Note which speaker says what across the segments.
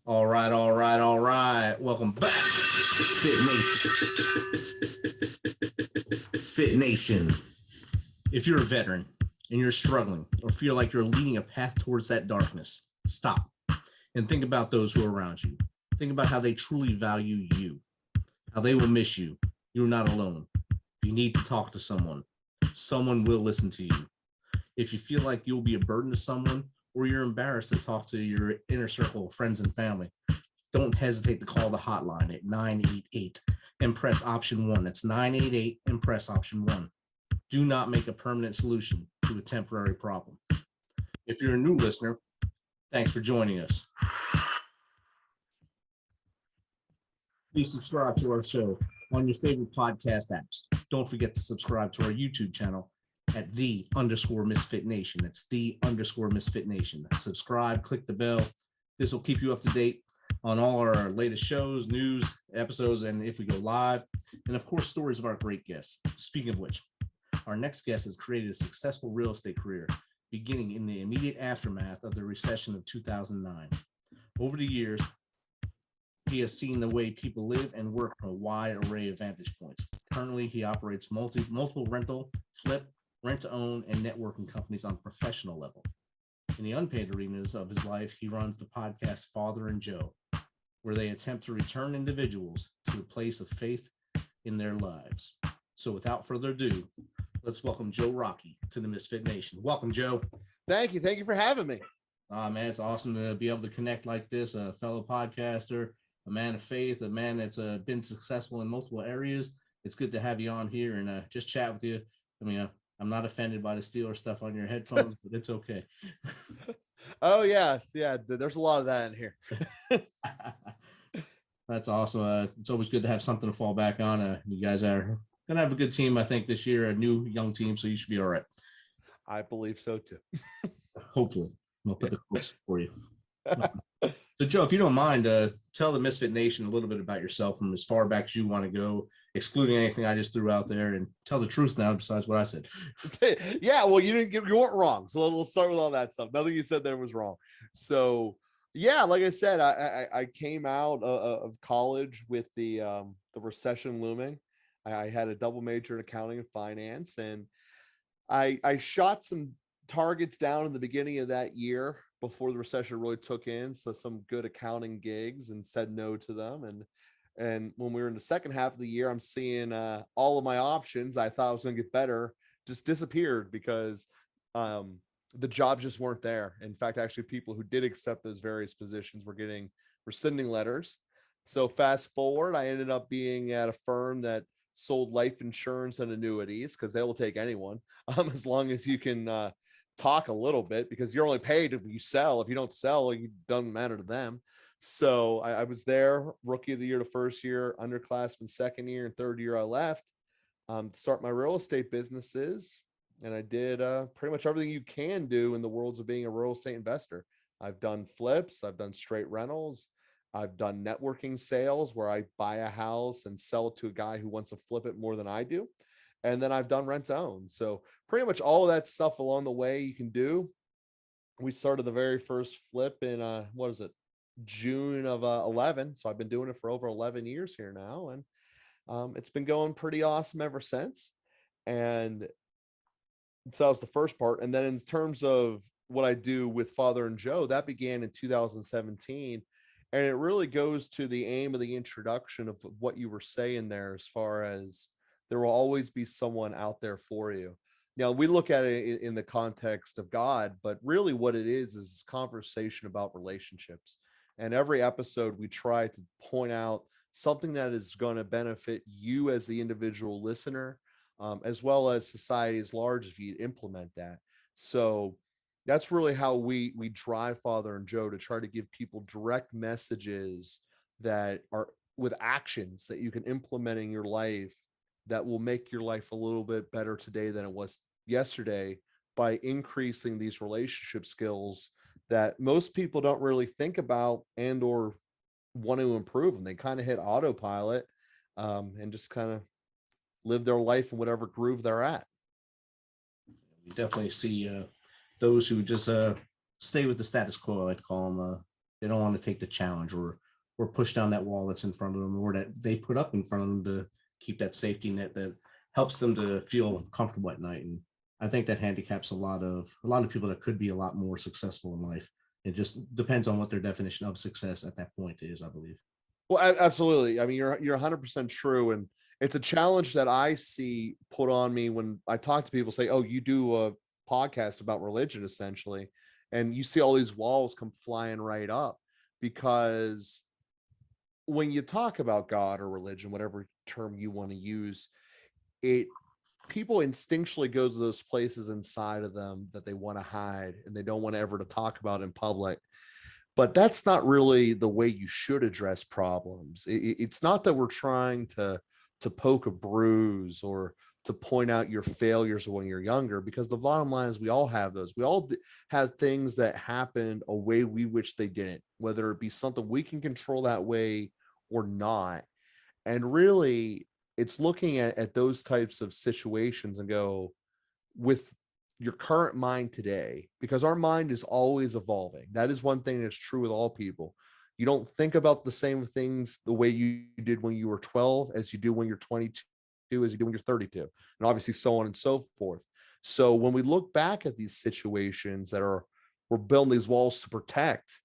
Speaker 1: All right, all right, all right. Welcome back, Fit Nation. Fit Nation. If you're a veteran and you're struggling or feel like you're leading a path towards that darkness, stop and think about those who are around you. Think about how they truly value you, how they will miss you. You're not alone. You need to talk to someone. Someone will listen to you. If you feel like you'll be a burden to someone or you're embarrassed to talk to your inner circle of friends and family, don't hesitate to call the hotline at 988 and press option 1. That's 988 and press option 1. Do not make a permanent solution to a temporary problem. If you're a new listener, thanks for joining us. Please subscribe to our show on your favorite podcast apps. Don't forget to subscribe to our YouTube channel at _MisFitNation. That's _MisFitNation. Subscribe, click the bell. This will keep you up to date on all our latest shows, news, episodes, and if we go live. And of course, stories of our great guests. Speaking of which, our next guest has created a successful real estate career beginning in the immediate aftermath of the recession of 2009. Over the years, he has seen the way people live and work from a wide array of vantage points. Currently, he operates multiple rental, flip, rent-to-own, and networking companies on a professional level. In the unpaid arenas of his life, he runs the podcast Father and Joe, where they attempt to return individuals to a place of faith in their lives. So without further ado, let's welcome Joe Rockey to the Misfit Nation. Welcome, Joe.
Speaker 2: Thank you. Thank you for having me.
Speaker 1: Man, it's awesome to be able to connect like this, a fellow podcaster, a man of faith, a man that's been successful in multiple areas. It's good to have you on here and just chat with you. I mean, I'm not offended by the Steeler stuff on your headphones, but it's okay.
Speaker 2: Oh, yeah. Yeah. There's a lot of that in here.
Speaker 1: That's awesome. It's always good to have something to fall back on. You guys are going to have a good team, I think, this year, a new young team, so you should be all right.
Speaker 2: I believe so, too.
Speaker 1: Hopefully. I'll put the quotes for you. So, Joe, if you don't mind, tell the Misfit Nation a little bit about yourself from as far back as you want to go, excluding anything I just threw out there, and tell the truth now besides what I said.
Speaker 2: Yeah, well, you weren't wrong. So let's start with all that stuff. Nothing you said there was wrong. So, yeah, like I said, I came out of college with the recession looming. I had a double major in accounting and finance, and I shot some targets down in the beginning of that year before the recession really took in. So some good accounting gigs and said no to them. And when we were in the second half of the year, I'm seeing all of my options I thought I was going to get better just disappeared because the jobs just weren't there. In fact, actually, people who did accept those various positions were getting rescinding letters. So fast forward, I ended up being at a firm that sold life insurance and annuities because they will take anyone as long as you can talk a little bit, because you're only paid if you sell. If you don't sell, it doesn't matter to them. So I was there, rookie of the year the first year, underclassman second year, and third year I left to start my real estate businesses. And I did pretty much everything you can do in the worlds of being a real estate investor. I've done flips, I've done straight rentals, I've done networking sales where I buy a house and sell it to a guy who wants to flip it more than I do. And then I've done rent to own. So pretty much all of that stuff along the way you can do. We started the very first flip in, June of 11. So I've been doing it for over 11 years here now. And it's been going pretty awesome ever since. And so that was the first part. And then in terms of what I do with Father and Joe, that began in 2017. And it really goes to the aim of the introduction of what you were saying there, as far as there will always be someone out there for you. Now, we look at it in the context of God, but really what it is conversation about relationships. And every episode, we try to point out something that is going to benefit you as the individual listener, as well as society as large if you implement that. So that's really how we drive Father and Joe, to try to give people direct messages that are with actions that you can implement in your life that will make your life a little bit better today than it was yesterday, by increasing these relationship skills that most people don't really think about and or want to improve. And they kind of hit autopilot and just kind of live their life in whatever groove they're at.
Speaker 1: We definitely see those who just stay with the status quo, I like to call them. They don't want to take the challenge or push down that wall that's in front of them, or that they put up in front of them to keep that safety net that helps them to feel comfortable at night. And I think that handicaps a lot of people that could be a lot more successful in life. It just depends on what their definition of success at that point is, I believe.
Speaker 2: Well, absolutely. I mean, you're 100% true, and it's a challenge that I see put on me when I talk to people. Say, "Oh, you do a podcast about religion, essentially," and you see all these walls come flying right up because when you talk about God or religion, whatever term you want to use, it people instinctually go to those places inside of them that they want to hide and they don't want ever to talk about in public. But that's not really the way you should address problems. It's not that we're trying to poke a bruise or to point out your failures when you're younger, because the bottom line is we all have those. We all have things that happened a way we wish they didn't, whether it be something we can control that way or not. And really, it's looking at those types of situations and go, with your current mind today, because our mind is always evolving. That is one thing that's true with all people. You don't think about the same things the way you did when you were 12 as you do when you're 22, as you do when you're 32, and obviously so on and so forth. So when we look back at these situations that we're building these walls to protect,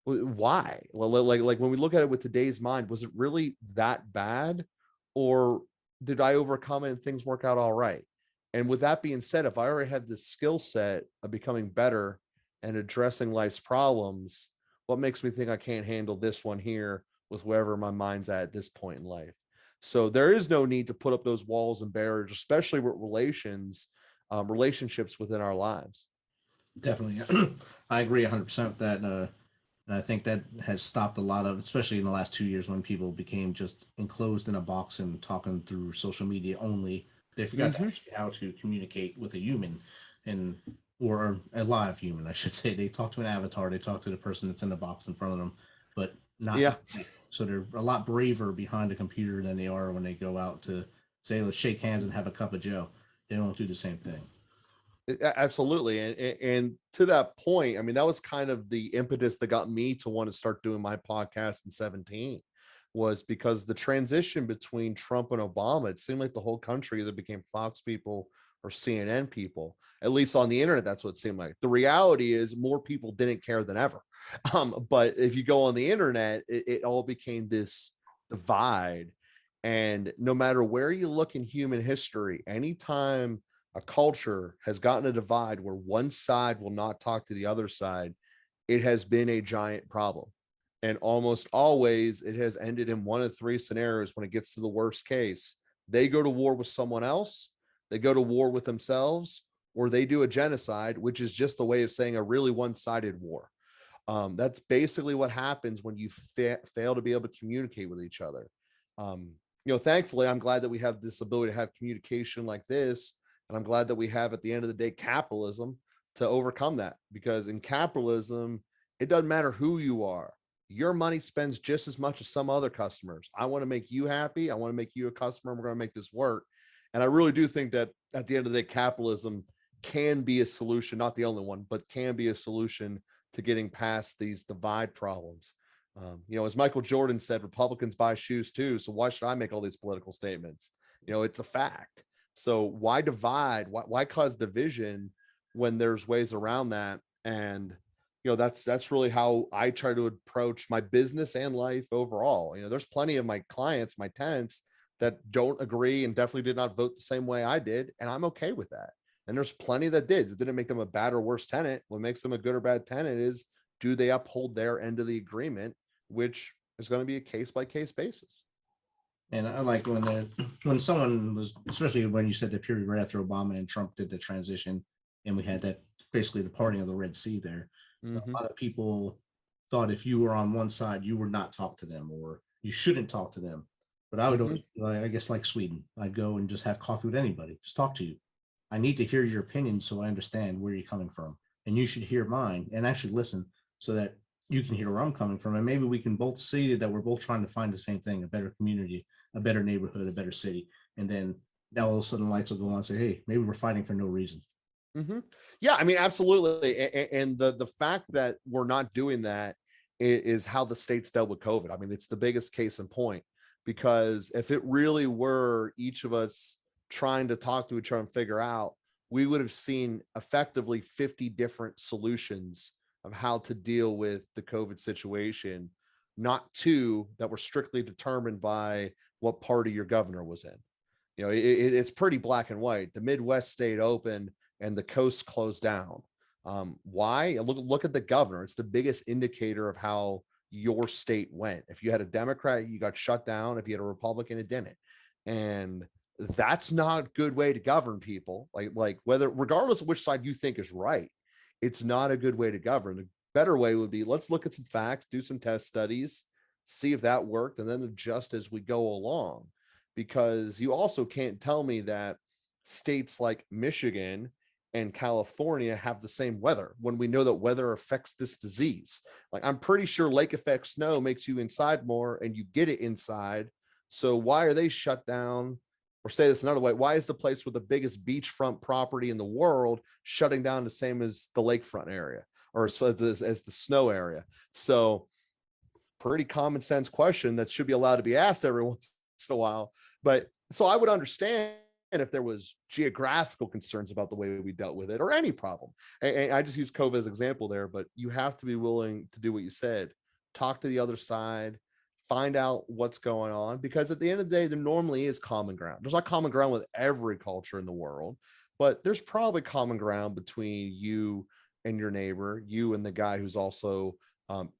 Speaker 2: why? Like when we look at it with today's mind, was it really that bad, or did I overcome it and things work out all right? And with that being said, if I already have this skill set of becoming better and addressing life's problems, what makes me think I can't handle this one here with wherever my mind's at this point in life? So there is no need to put up those walls and barriers, especially with relationships within our lives.
Speaker 1: Definitely. I agree 100% with that. And I think that has stopped a lot of, especially in the last 2 years when people became just enclosed in a box and talking through social media only. They forgot to actually how to communicate with a human and or a live human, I should say. They talk to an avatar, they talk to the person that's in the box in front of them, but not.
Speaker 2: Yeah.
Speaker 1: So they're a lot braver behind a computer than they are when they go out to say, let's shake hands and have a cup of Joe. They don't do the same thing.
Speaker 2: Absolutely. And to that point, I mean, that was kind of the impetus that got me to want to start doing my podcast in 17, was because the transition between Trump and Obama, it seemed like the whole country either became Fox people or CNN people. At least on the internet, that's what it seemed like. The reality is more people didn't care than ever. But if you go on the internet, it all became this divide. And no matter where you look in human history, anytime a culture has gotten a divide where one side will not talk to the other side, it has been a giant problem. And almost always it has ended in one of three scenarios. When it gets to the worst case, they go to war with someone else, they go to war with themselves, or they do a genocide, which is just the way of saying a really one-sided war. That's basically what happens when you fail to be able to communicate with each other. Thankfully, I'm glad that we have this ability to have communication like this. And I'm glad that we have, at the end of the day, capitalism to overcome that, because in capitalism, it doesn't matter who you are. Your money spends just as much as some other customers. I want to make you happy. I want to make you a customer. We're going to make this work. And I really do think that at the end of the day, capitalism can be a solution, not the only one, but can be a solution to getting past these divide problems. As Michael Jordan said, Republicans buy shoes too. So why should I make all these political statements? It's a fact. So why divide? Why cause division when there's ways around that? And that's really how I try to approach my business and life overall. There's plenty of my clients, my tenants, that don't agree and definitely did not vote the same way I did, and I'm okay with that. And there's plenty that did. It didn't make them a bad or worse tenant. What makes them a good or bad tenant is, do they uphold their end of the agreement, which is going to be a case by case basis.
Speaker 1: And I like when someone was, especially when you said the period right after Obama and Trump did the transition, and we had that basically the parting of the Red Sea there. A lot of people thought if you were on one side, you would not talk to them, or you shouldn't talk to them. But I would, I guess, like Sweden, I'd go and just have coffee with anybody, just talk to you. I need to hear your opinion so I understand where you're coming from, and you should hear mine and actually listen so that you can hear where I'm coming from, and maybe we can both see that we're both trying to find the same thing: a better community, a better neighborhood, a better city. And then now all of a sudden lights will go on and say, hey, maybe we're fighting for no reason.
Speaker 2: Yeah, I mean, absolutely. And the fact that we're not doing that is how the states dealt with COVID. I mean, it's the biggest case in point, because if it really were each of us trying to talk to each other and figure out, we would have seen effectively 50 different solutions of how to deal with the COVID situation, not two that were strictly determined by what party your governor was in. It's pretty black and white. The Midwest stayed open and the coast closed down. Why? Look at the governor. It's the biggest indicator of how your state went. If you had a Democrat, you got shut down. If you had a Republican, it didn't. And that's not a good way to govern people. Like whether, regardless of which side you think is right, it's not a good way to govern. The better way would be, let's look at some facts, do some test studies, see if that worked, and then adjust as we go along. Because you also can't tell me that states like Michigan and California have the same weather when we know that weather affects this disease. Like, I'm pretty sure lake effect snow makes you inside more and you get it inside. So why are they shut down? Or say this another way, why is the place with the biggest beachfront property in the world shutting down the same as the lakefront area, or as the snow area? So pretty common sense question that should be allowed to be asked every once in a while. But so I would understand if there was geographical concerns about the way we dealt with it, or any problem. And I just use COVID as an example there, but you have to be willing to do what you said, talk to the other side, find out what's going on, because at the end of the day, there normally is common ground. There's not common ground with every culture in the world, but there's probably common ground between you and your neighbor, you and the guy who's also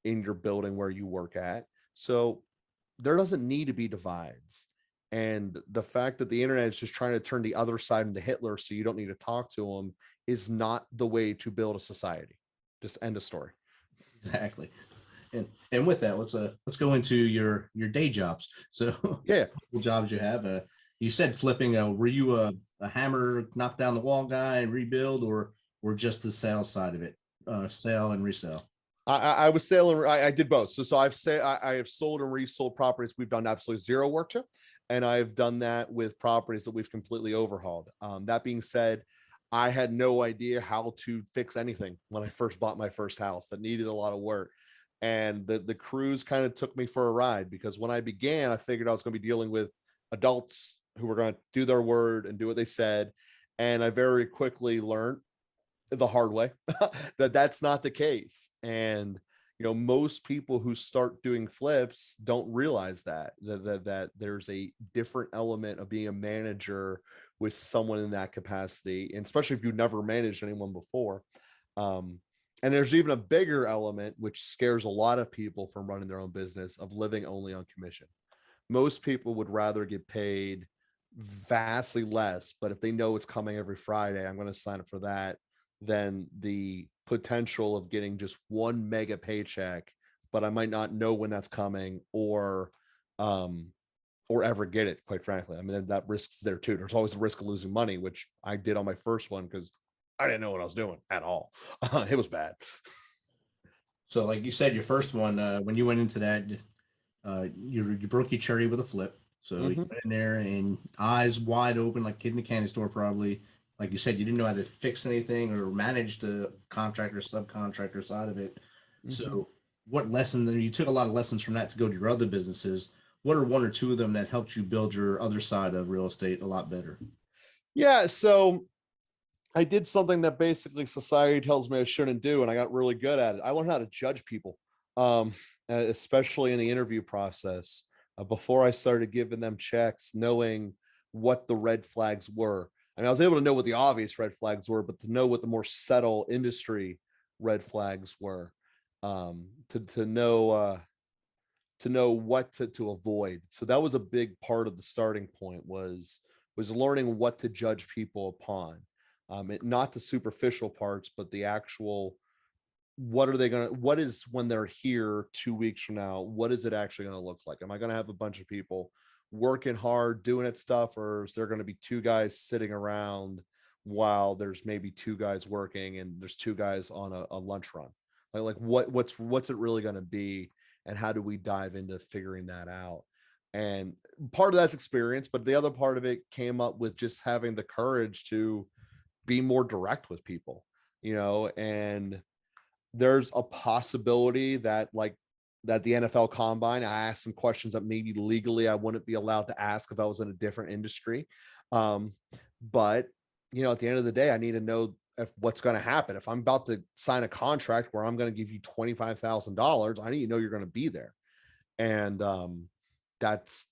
Speaker 2: in your building where you work at. So there doesn't need to be divides. And the fact that the internet is just trying to turn the other side into Hitler so you don't need to talk to them is not the way to build a society. Just end of story.
Speaker 1: Exactly. And with that, let's go into your day jobs. So
Speaker 2: yeah,
Speaker 1: jobs you have. You said flipping. Were you a hammer, knock down the wall guy and rebuild, or just the sales side of it, sell and resell?
Speaker 2: I was selling. I did both. So I have sold and resold properties we've done absolutely zero work to, and I've done that with properties that we've completely overhauled. That being said, I had no idea how to fix anything when I first bought my first house that needed a lot of work. And the crews kind of took me for a ride, because when I began, I figured I was going to be dealing with adults who were going to do their word and do what they said. And I very quickly learned the hard way that that's not the case. And most people who start doing flips don't realize that there's a different element of being a manager with someone in that capacity, and especially if you've never managed anyone before. And there's even a bigger element, which scares a lot of people from running their own business, of living only on commission. Most people would rather get paid vastly less, but if they know it's coming every Friday, I'm going to sign up for that, than the potential of getting just one mega paycheck, but I might not know when that's coming, or ever get it, quite frankly. I mean, that risk's there too. There's always the risk of losing money, which I did on my first one because I didn't know what I was doing at all. It was bad.
Speaker 1: So like you said, your first one, when you went into that, you broke your cherry with a flip. So you went in there and eyes wide open, like kid in a candy store, probably. Like you said, you didn't know how to fix anything or manage the contractor, subcontractor side of it. So what lesson, you took a lot of lessons from that to go to your other businesses. What are one or two of them that helped you build your other side of real estate a lot better?
Speaker 2: Yeah. So I did something that basically society tells me I shouldn't do, and I got really good at it. I learned how to judge people, especially in the interview process. Before I started giving them checks, knowing what the red flags were. I mean, I was able to know what the obvious red flags were, but to know what the more subtle industry red flags were, to know what to avoid. So that was a big part of the starting point, was learning what to judge people upon. Not the superficial parts, but the actual, what is, when they're here 2 weeks from now, what is it actually going to look like? Am I going to have a bunch of people working hard, doing it stuff, or is there going to be two guys sitting around while there's maybe two guys working and there's two guys on a lunch run? Like what's it really going to be? And how do we dive into figuring that out? And part of that's experience, but the other part of it came up with just having the courage to be more direct with people, and there's a possibility that, like that the NFL Combine, I asked some questions that maybe legally I wouldn't be allowed to ask if I was in a different industry. But at the end of the day, I need to know if what's going to happen. If I'm about to sign a contract where I'm going to give you $25,000, I need to know you're going to be there. And that's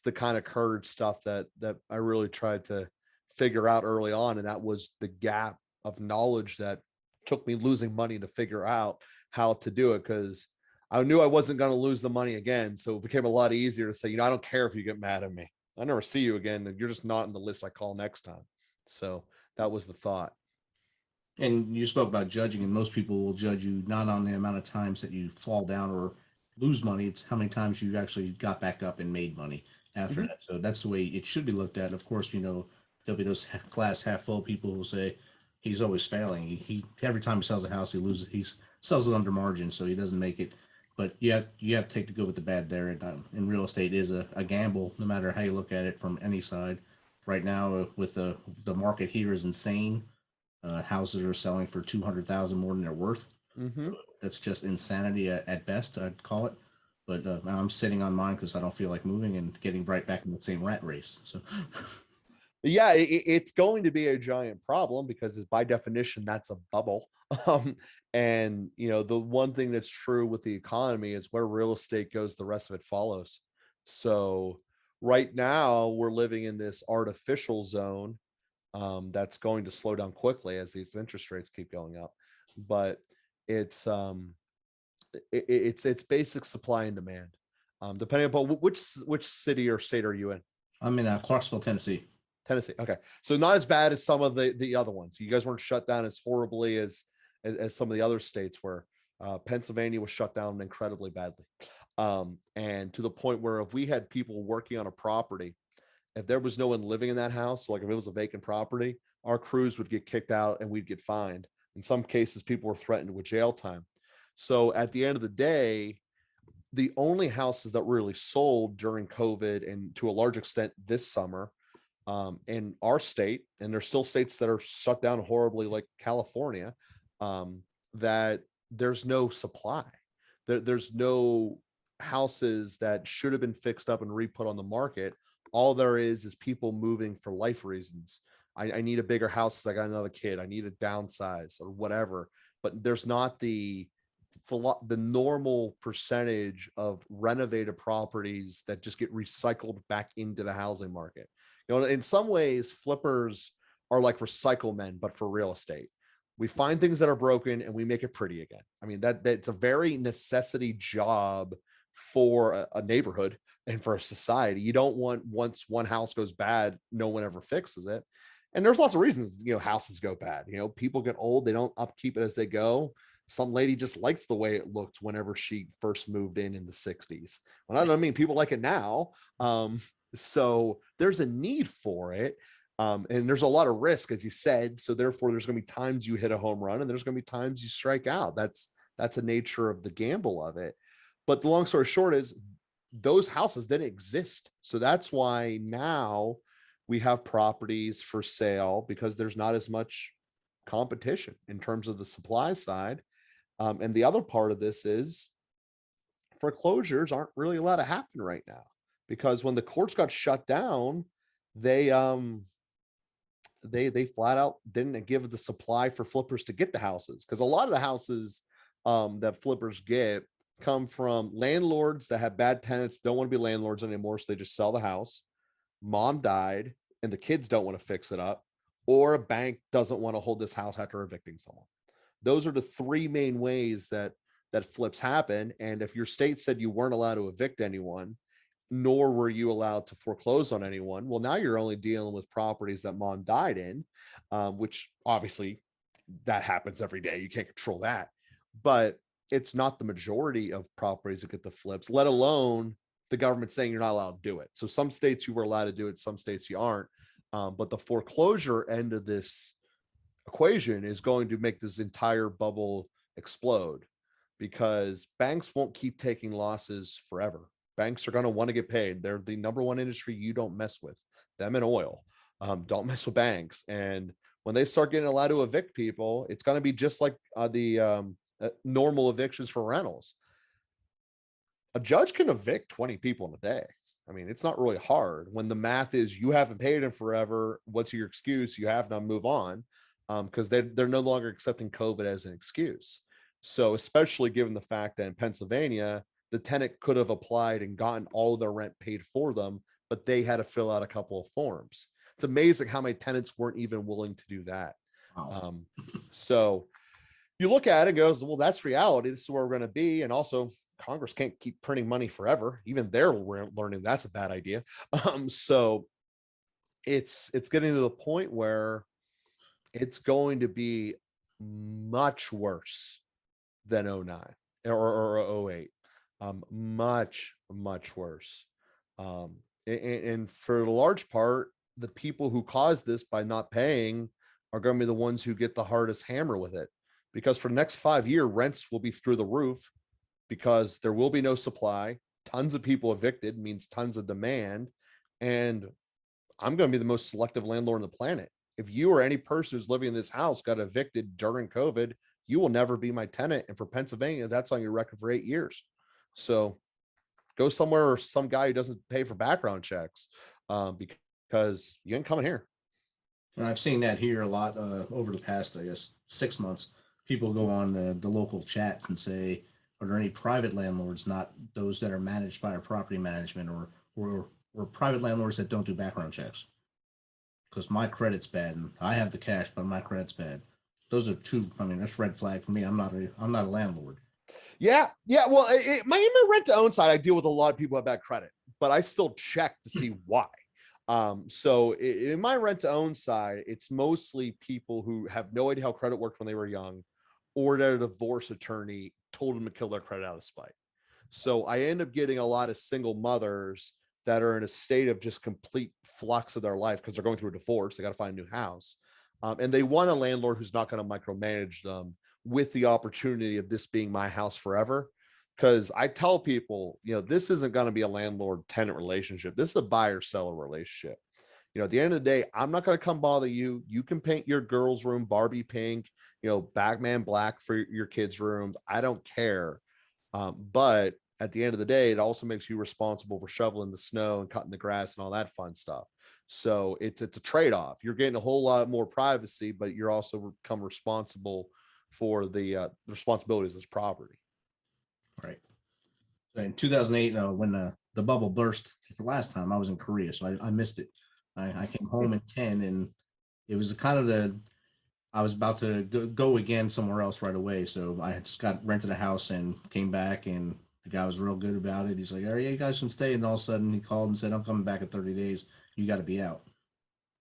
Speaker 2: the kind of courage stuff that I really tried to figure out early on. And that was the gap of knowledge that took me losing money to figure out how to do it, because I knew I wasn't going to lose the money again. So it became a lot easier to say, I don't care if you get mad at me. I never see you again. And you're just not in the list I call next time. So that was the thought.
Speaker 1: And you spoke about judging, and most people will judge you not on the amount of times that you fall down or lose money. It's how many times you actually got back up and made money after that. So that's the way it should be looked at. Of course, there'll be those glass half full people who say he's always failing. He every time he sells a house, he loses. He sells it under margin, so he doesn't make it. But you have to take the good with the bad there. And real estate is a gamble, no matter how you look at it from any side. Right now, with the market here is insane. Houses are selling for $200,000 more than they're worth. That's just insanity at best, I'd call it. But I'm sitting on mine because I don't feel like moving and getting right back in the same rat race. So,
Speaker 2: yeah, it's going to be a giant problem because, by definition, that's a bubble. And the one thing that's true with the economy is where real estate goes, the rest of it follows. So right now we're living in this artificial zone that's going to slow down quickly as these interest rates keep going up. But it's basic supply and demand, depending upon which city or state are you in.
Speaker 1: I'm in Clarksville, Tennessee.
Speaker 2: Okay, so not as bad as some of the other ones. You guys weren't shut down as horribly as some of the other states were. Pennsylvania was shut down incredibly badly, and to the point where if we had people working on a property, if there was no one living in that house, like if it was a vacant property, our crews would get kicked out and we'd get fined. In some cases, people were threatened with jail time. So at the end of the day, the only houses that really sold during COVID, and to a large extent this summer, in our state, and there's still states that are shut down horribly, like California, that there's no supply. There's no houses that should have been fixed up and re-put on the market. All there is people moving for life reasons. I need a bigger house because I got another kid. I need a downsize or whatever. But there's not the normal percentage of renovated properties that just get recycled back into the housing market. In some ways, flippers are like recycle men, but for real estate. We find things that are broken and we make it pretty again. I mean, that's a very necessity job for a neighborhood and for a society. You don't want, once one house goes bad, no one ever fixes it. And there's lots of reasons, houses go bad. People get old, they don't upkeep it as they go. Some lady just likes the way it looked whenever she first moved in the 60s. Well, I don't mean people like it now. So there's a need for it. And there's a lot of risk, as you said. So therefore, there's going to be times you hit a home run and there's going to be times you strike out. That's a nature of the gamble of it. But the long story short is those houses didn't exist. So that's why now we have properties for sale, because there's not as much competition in terms of the supply side. And the other part of this is foreclosures aren't really allowed to happen right now, because when the courts got shut down, they flat out didn't give the supply for flippers to get the houses, because a lot of the houses that flippers get come from landlords that have bad tenants, don't want to be landlords anymore, so they just sell the house. Mom died and the kids don't want to fix it up, or a bank doesn't want to hold this house after evicting someone. Those are the three main ways that flips happen. And if your state said you weren't allowed to evict anyone, nor were you allowed to foreclose on anyone, well, now you're only dealing with properties that mom died in, which obviously that happens every day. You can't control that. But it's not the majority of properties that get the flips, let alone the government saying you're not allowed to do it. So some states you were allowed to do it, some states you aren't. But the foreclosure end of this equation is going to make this entire bubble explode, because banks won't keep taking losses forever. Banks are going to want to get paid. They're the number one industry you don't mess with, them and oil. Don't mess with banks. And when they start getting allowed to evict people, it's going to be just like the normal evictions for rentals. a judge can evict 20 people in a day. I mean, it's not really hard when the math is you haven't paid in forever. What's your excuse? You have to move on, because they're no longer accepting COVID as an excuse. So especially given the fact that in Pennsylvania, the tenant could have applied and gotten all their rent paid for them, but they had to fill out a couple of forms. It's amazing how many tenants weren't even willing to do that.
Speaker 1: Wow.
Speaker 2: So you look at it and goes, well, that's reality. This is where we're going to be. And also, Congress can't keep printing money forever. Even they're learning that's a bad idea. So it's getting to the point where it's going to be much worse than 09 or 08. Much worse. And for the large part, the people who caused this by not paying are going to be the ones who get the hardest hammer with it, because for the next 5 years, rents will be through the roof because there will be no supply. Tons of people evicted means tons of demand. And I'm going to be the most selective landlord on the planet. If you or any person who's living in this house got evicted during COVID, you will never be my tenant. And for Pennsylvania, that's on your record for 8 years. So go somewhere or some guy who doesn't pay for background checks, because you ain't coming here.
Speaker 1: And I've seen that here a lot over the past, I guess, 6 months. People go on the local chats and say, are there any private landlords, not those that are managed by our property management, or private landlords that don't do background checks? Because my credit's bad and I have the cash, but my credit's bad. Those are two. I mean, that's red flag for me. I'm not a landlord.
Speaker 2: Yeah. Well, my rent to own side, I deal with a lot of people who have bad credit, but I still check to see why. So in my rent to own side, it's mostly people who have no idea how credit worked when they were young, or their divorce attorney told them to kill their credit out of spite. So I end up getting a lot of single mothers that are in a state of just complete flux of their life because they're going through a divorce. They got to find a new house. And they want a landlord who's not going to micromanage them, with the opportunity of this being my house forever. Because I tell people, this isn't going to be a landlord tenant relationship. This is a buyer seller relationship. At the end of the day, I'm not going to come bother you. You can paint your girl's room Barbie pink, Batman black for your kids' rooms. I don't care. But at the end of the day, it also makes you responsible for shoveling the snow and cutting the grass and all that fun stuff. So it's a trade-off. You're getting a whole lot more privacy, but you're also become responsible for the responsibilities of this property.
Speaker 1: Right. In 2008, when the bubble burst the last time, I was in Korea, so I missed it. I came home in 10, and it was kind of I was about to go again somewhere else right away. So I had just rented a house and came back, and the guy was real good about it. He's like, "Oh yeah, you guys can stay." And all of a sudden he called and said, "I'm coming back in 30 days. You got to be out."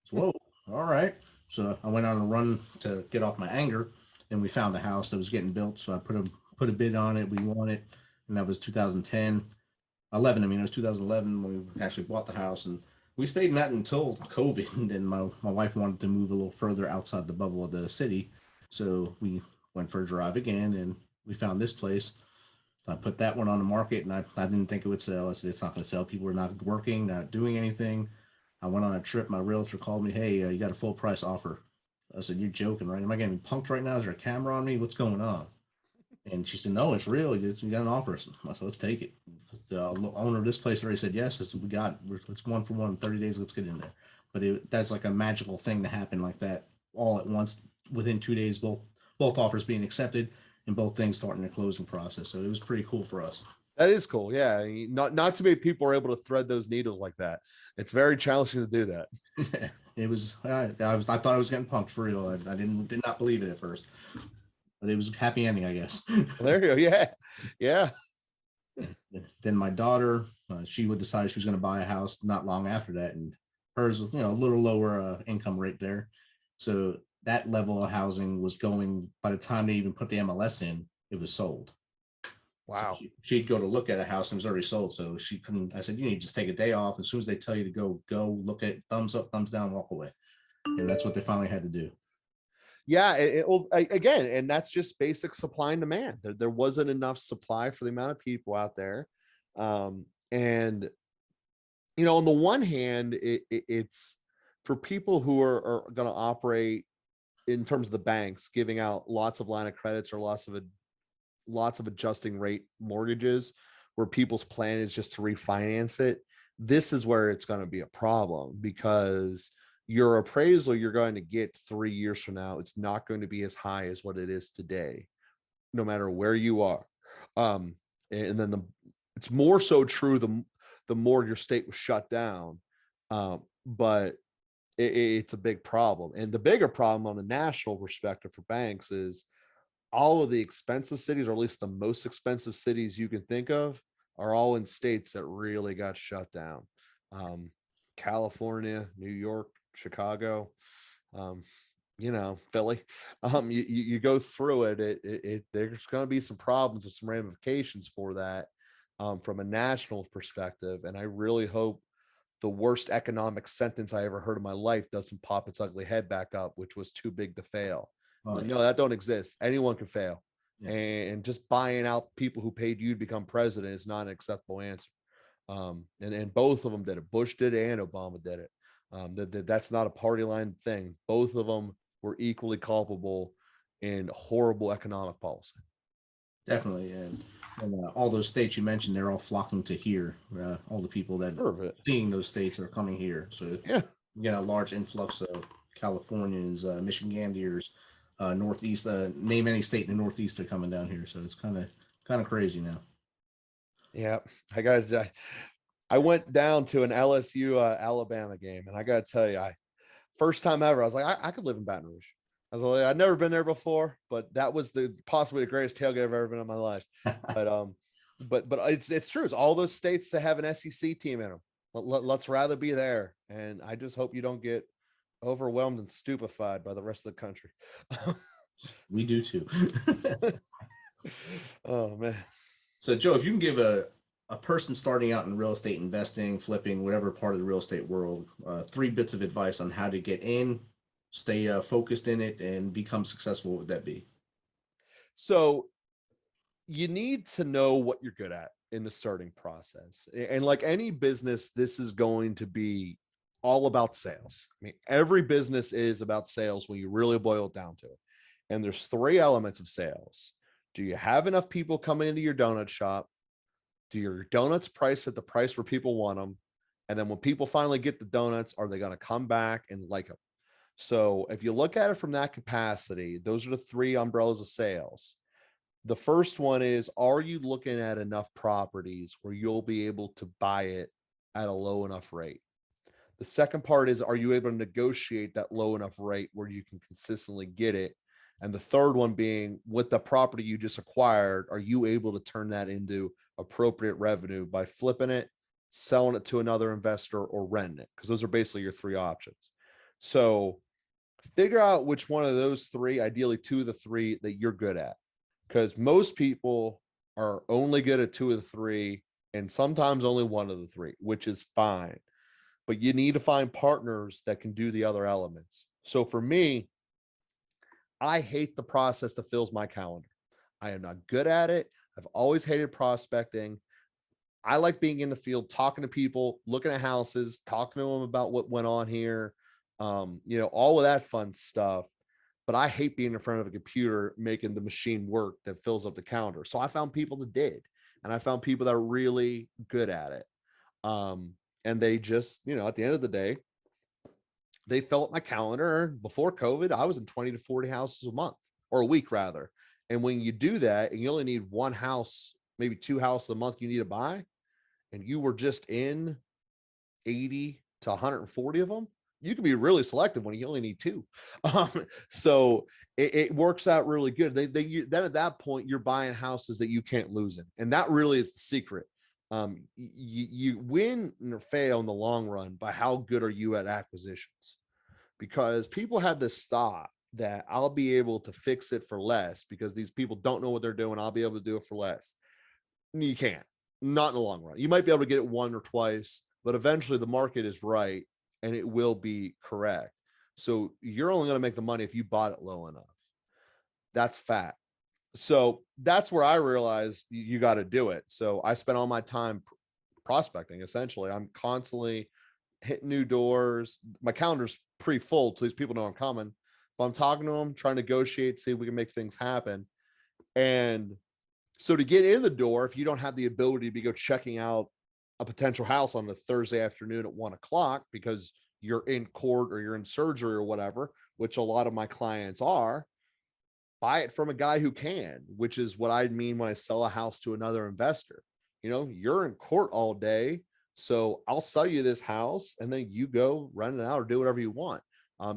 Speaker 1: So, whoa, all right. So I went on a run to get off my anger, and we found a house that was getting built. So I put a bid on it. We won it, and that was 2010, 11. I mean, it was 2011 when we actually bought the house, and we stayed in that until COVID. And then my wife wanted to move a little further outside the bubble of the city, so we went for a drive again, and we found this place. So I put that one on the market, and I didn't think it would sell. I said, it's not going to sell. People are not working, not doing anything. I went on a trip. My realtor called me, "Hey, you got a full price offer." I said, "You're joking, right? Am I getting punked right now? Is there a camera on me? What's going on?" And she said, "No, it's real. You got an offer." I said, "Let's take it." The owner of this place already said yes. I said, "We got it. It's 1 for 1 in 30 days. Let's get in there." But that's like a magical thing to happen like that all at once within 2 days. Both offers being accepted and both things starting the closing process. So it was pretty cool for us.
Speaker 2: That is cool. Yeah. Not too many people are able to thread those needles like that. It's very challenging to do that.
Speaker 1: It was. I thought I was getting punked for real. I did not believe it at first, but it was a happy ending, I guess.
Speaker 2: There you go. Yeah. Yeah.
Speaker 1: Then my daughter, she would decide she was going to buy a house not long after that, and hers, a little lower income rate there. So that level of housing was going. By the time they even put the MLS in, it was sold.
Speaker 2: Wow.
Speaker 1: So she'd go to look at a house and it was already sold. So she couldn't. I said, "You need to just take a day off. As soon as they tell you to go look at, thumbs up, thumbs down, walk away." And that's what they finally had to do.
Speaker 2: Yeah. Again, and that's just basic supply and demand. There wasn't enough supply for the amount of people out there. And, on the one hand, it's for people who are going to operate in terms of the banks, giving out lots of line of credits or lots of adjusting rate mortgages. where people's plan is just to refinance it, this is where it's going to be a problem, because your appraisal you're going to get 3 years from now, it's not going to be as high as what it is today, no matter where you are. And then it's more so true the more your state was shut down. But it's a big problem. And the bigger problem on the national perspective for banks is all of the expensive cities, or at least the most expensive cities you can think of, are all in states that really got shut down. California, New York, Chicago, Philly. You go through it, there's going to be some problems with some ramifications for that, from a national perspective. And I really hope the worst economic sentence I ever heard in my life doesn't pop its ugly head back up, which was too big to fail.
Speaker 1: Oh, yeah.
Speaker 2: No, that don't exist. Anyone can fail.
Speaker 1: Yes.
Speaker 2: And just buying out people who paid you to become president is not an acceptable answer. And both of them did it. Bush did it and Obama did it. That's not a party line thing. Both of them were equally culpable in horrible economic policy.
Speaker 1: Definitely. And all those states you mentioned, they're all flocking to here. All the people that are seeing those states are coming here. So
Speaker 2: yeah,
Speaker 1: you got a large influx of Californians, Michiganders, Northeast. Name any state in the Northeast, they're coming down here. So it's kind of crazy now.
Speaker 2: Yeah, I went down to an LSU Alabama game, and I got to tell you, first time ever, I was like, I could live in Baton Rouge. I was like, I'd never been there before, but that was possibly the greatest tailgate I've ever been in my life. But it's true. It's all those states that have an SEC team in them. Let's rather be there. And I just hope you don't get overwhelmed and stupefied by the rest of the country.
Speaker 1: We do too.
Speaker 2: Oh man.
Speaker 1: So Joe, if you can give a person starting out in real estate investing, flipping, whatever part of the real estate world, 3 bits of advice on how to get in, stay focused in it, and become successful, what would that be?
Speaker 2: So you need to know what you're good at in the starting process. And like any business, this is going to be all about sales. I mean, every business is about sales when you really boil it down to it. And there's 3 elements of sales. Do you have enough people coming into your donut shop? Do your donuts price at the price where people want them? And then when people finally get the donuts, are they going to come back and like them? So if you look at it from that capacity, those are the 3 umbrellas of sales. The first one is, are you looking at enough properties where you'll be able to buy it at a low enough rate? The second part is, are you able to negotiate that low enough rate where you can consistently get it? And the third one being, with the property you just acquired, are you able to turn that into appropriate revenue by flipping it, selling it to another investor, or renting it? Because those are basically your 3 options. So figure out which one of those 3, ideally 2 of the 3 that you're good at. Because most people are only good at 2 of the 3, and sometimes only 1 of the 3, which is fine. But you need to find partners that can do the other elements. So for me, I hate the process that fills my calendar. I am not good at it. I've always hated prospecting. I like being in the field, talking to people, looking at houses, talking to them about what went on here, all of that fun stuff. But I hate being in front of a computer making the machine work that fills up the calendar. So I found people that did, and I found people that are really good at it. And they just, at the end of the day, they fill up my calendar. Before COVID, I was in 20 to 40 houses a month, or a week rather. And when you do that, and you only need 1 house, maybe 2 houses a month you need to buy, and you were just in 80 to 140 of them, you can be really selective when you only need 2. So it works out really good. Then at that point, you're buying houses that you can't lose in. And that really is the secret. You win or fail in the long run by how good are you at acquisitions, because people have this thought that I'll be able to fix it for less because these people don't know what they're doing. I'll be able to do it for less. You can't, not in the long run. You might be able to get it 1 or twice, but eventually the market is right and it will be correct. So you're only going to make the money if you bought it low enough. That's fact. So that's where I realized you got to do it. So I spent all my time prospecting. Essentially, I'm constantly hitting new doors. My calendar's pretty full, so these people know I'm coming. But I'm talking to them, trying to negotiate, see if we can make things happen. And So to get in the door, if you don't have the ability to go checking out a potential house on a Thursday afternoon at 1 o'clock because you're in court or you're in surgery or whatever, which a lot of my clients are, buy it from a guy who can, which is what I mean when I sell a house to another investor. You're in court all day, so I'll sell you this house and then you go rent it out or do whatever you want.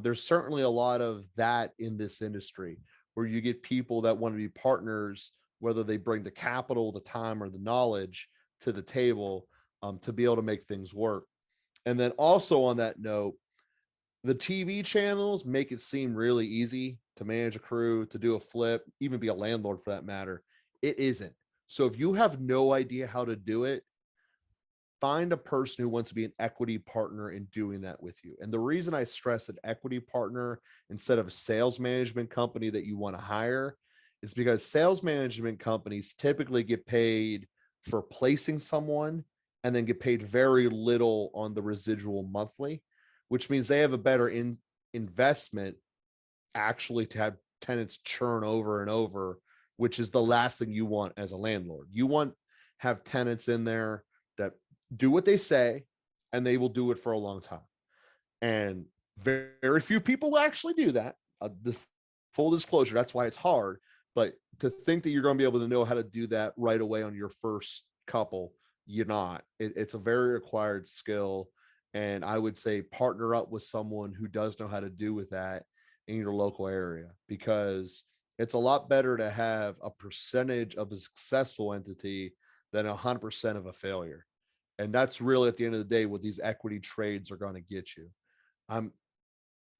Speaker 2: There's certainly a lot of that in this industry where you get people that want to be partners, whether they bring the capital, the time, or the knowledge to the table to be able to make things work. And then also on that note, the TV channels make it seem really easy to manage a crew, to do a flip, even be a landlord for that matter. It isn't. So if you have no idea how to do it, find a person who wants to be an equity partner in doing that with you. And the reason I stress an equity partner instead of a sales management company that you want to hire is because sales management companies typically get paid for placing someone and then get paid very little on the residual monthly, which means they have a better investment actually to have tenants churn over and over, which is the last thing you want as a landlord. You want have tenants in there that do what they say and they will do it for a long time. And very, very few people will actually do that. This full disclosure, that's why it's hard. But to think that you're going to be able to know how to do that right away on your first couple, you're not. It's a very acquired skill. And I would say partner up with someone who does know how to do with that in your local area, because it's a lot better to have a percentage of a successful entity than 100% of a failure. And that's really at the end of the day what these equity trades are going to get you. I'm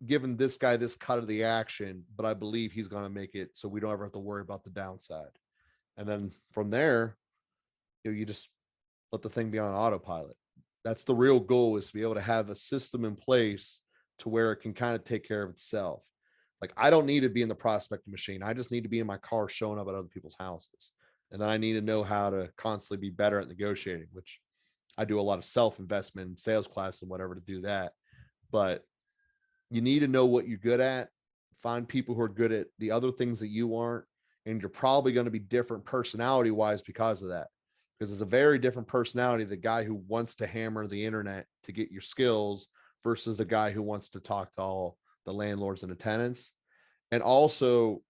Speaker 2: giving this guy this cut of the action, but I believe he's going to make it so we don't ever have to worry about the downside. And then from there, you just let the thing be on autopilot. That's the real goal, is to be able to have a system in place to where it can kind of take care of itself. Like, I don't need to be in the prospecting machine. I just need to be in my car showing up at other people's houses. And then I need to know how to constantly be better at negotiating, which I do a lot of self-investment, sales class and whatever to do that. But you need to know what you're good at, find people who are good at the other things that you aren't. And you're probably going to be different personality wise because of that. Because it's a very different personality, the guy who wants to hammer the internet to get your skills versus the guy who wants to talk to all the landlords and the tenants. And also,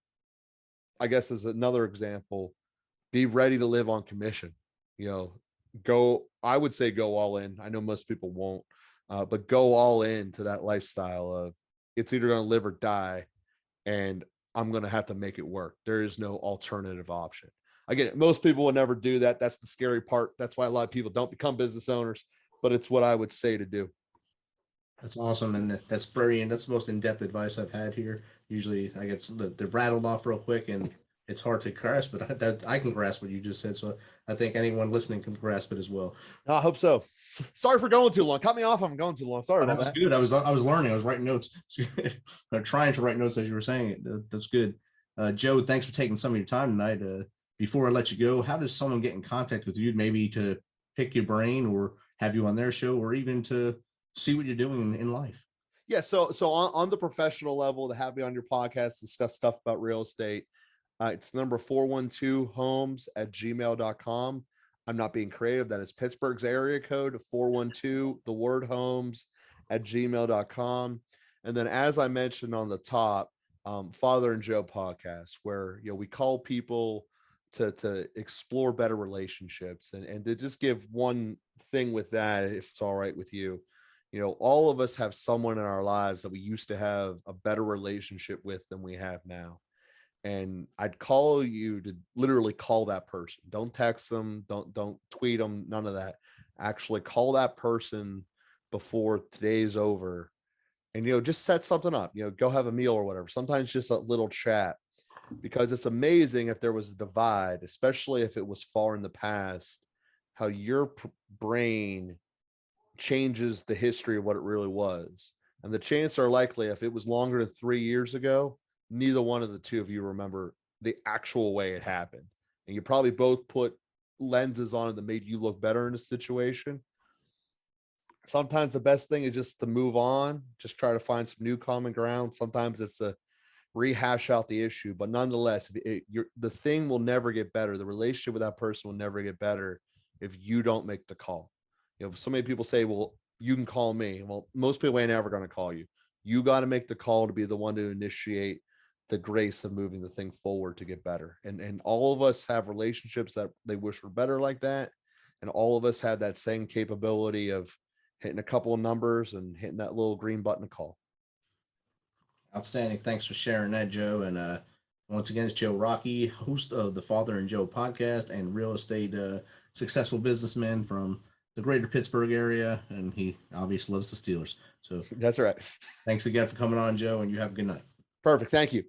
Speaker 2: I guess as another example, be ready to live on commission. I would say go all in. I know most people won't, but go all in to that lifestyle of it's either going to live or die, and I'm going to have to make it work. There is no alternative option. Again, most people will never do that. That's the scary part. That's why a lot of people don't become business owners, but it's what I would say to do.
Speaker 1: That's awesome. And that's that's the most in-depth advice I've had here. Usually I get they're rattled off real quick and it's hard to grasp, but I can grasp what you just said. So I think anyone listening can grasp it as well.
Speaker 2: I hope so. Sorry for going too long. Cut me off. I'm going too long. Sorry about
Speaker 1: that. Good. I was learning. I was writing notes. Trying to write notes as you were saying it. That's good. Joe, thanks for taking some of your time tonight. Before I let you go, how does someone get in contact with you? Maybe to pick your brain or have you on their show, or even to see what you're doing in life?
Speaker 2: Yeah. So on the professional level, to have me on your podcast, discuss stuff about real estate. It's the number 412homes@gmail.com. I'm not being creative. That is Pittsburgh's area code, 412, the word homes@gmail.com. And then, as I mentioned on the top, Father and Joe podcast, where, we call people to explore better relationships. And to just give one thing with that, if it's all right with you, all of us have someone in our lives that we used to have a better relationship with than we have now. And I'd call you to literally call that person. Don't text them. Don't tweet them. None of that. Actually call that person before today's over, and, just set something up, go have a meal or whatever. Sometimes just a little chat, because it's amazing if there was a divide, especially if it was far in the past, how your brain changes the history of what it really was. And the chances are likely, if it was longer than 3 years ago, neither one of the two of you remember the actual way it happened. And you probably both put lenses on it that made you look better in a situation. Sometimes the best thing is just to move on, just try to find some new common ground. Sometimes it's to rehash out the issue. But nonetheless, the thing will never get better. The relationship with that person will never get better if you don't make the call. So many people say, well, you can call me. Well, most people ain't ever going to call you. You got to make the call to be the one to initiate the grace of moving the thing forward to get better. And all of us have relationships that they wish were better like that. And all of us have that same capability of hitting a couple of numbers and hitting that little green button to call.
Speaker 1: Outstanding. Thanks for sharing that, Joe. And once again, it's Joe Rockey, host of the Father and Joe podcast and real estate successful businessman from the greater Pittsburgh area. And he obviously loves the Steelers. So
Speaker 2: that's right.
Speaker 1: Thanks again for coming on, Joe, and you have a good night.
Speaker 2: Perfect. Thank you.